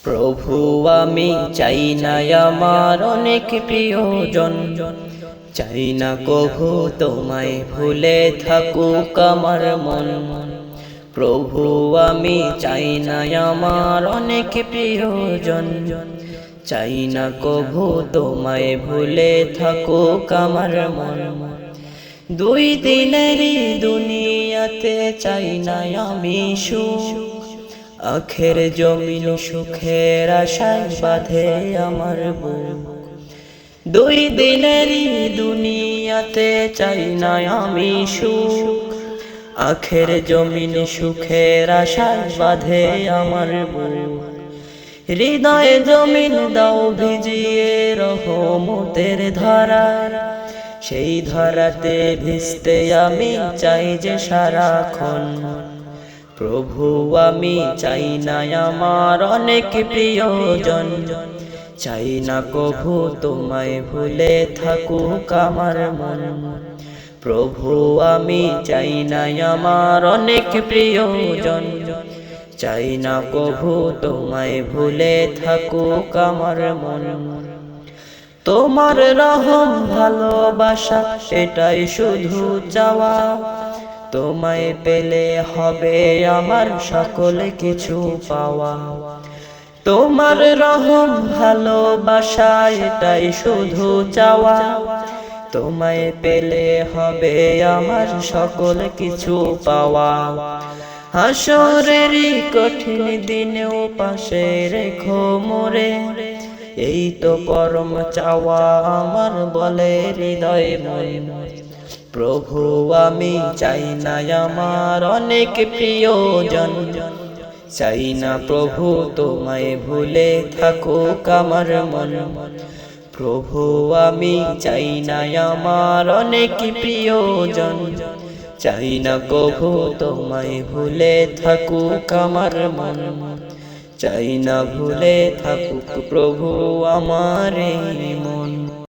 প্রভু আমি চাই না আমার অনেক প্রিয়জন, চাই না কভু তোমায় ভুলে থাকুক আমার মন। প্রভু আমি চাই না আমার অনেক প্রিয়জন, চাই না কভু তোমায় ভুলে থাকুক আমার মন। দুই দিনেরই দুনিয়াতে চাই না আমি সুখ, আখের জমিন সুখের আশায় বাঁধে আমার বুক। দুই দিনেরই দুনিয়াতে চাই না আমি সুখ, আখের জমিন সুখের আশায় বাঁধে আমার বুক। হৃদয়ে জমিন দাও ভিজিয়ে রহমতের ধারা, সেই ধারাতে ভিজতে আমি চাই যে সারাক্ষণ। প্রভু আমি চাই না আমার অনেক প্রিয়জন, চাই না কভু তোমায় ভুলে থাকুক আমার মন। প্রভু আমি চাই না আমার অনেক প্রিয়জন, চাই না কভু তোমায় ভুলে থাকুক আমার মন। তোমার রহম ভালোবাসা এটাই শুধু চাওয়া, তোমায় পেলে হবে আমার সকল কিছু পাওয়া। তোমার রহম ভালোবাসা এটাই শুধু চাওয়া, তোমায় পেলে হবে আমার সকল কিছু পাওয়া। হাসরেরই কঠিন দিনেও পাশে রেখো মোরে, এই তো পরম চাওয়া আমার বলে হৃদয় মন। প্রভু আমি চাই না আমার অনেক প্রিয়জন, চাই না প্রভু তোমায় ভুলে থাকুক আমার মন। প্রভু আমি চাই না আমার অনেক প্রিয়জন, চাই না কভু তোমায় ভুলে থাকুক আমার মন। চাই না ভুলে থাকুক প্রভু আমার এই মন।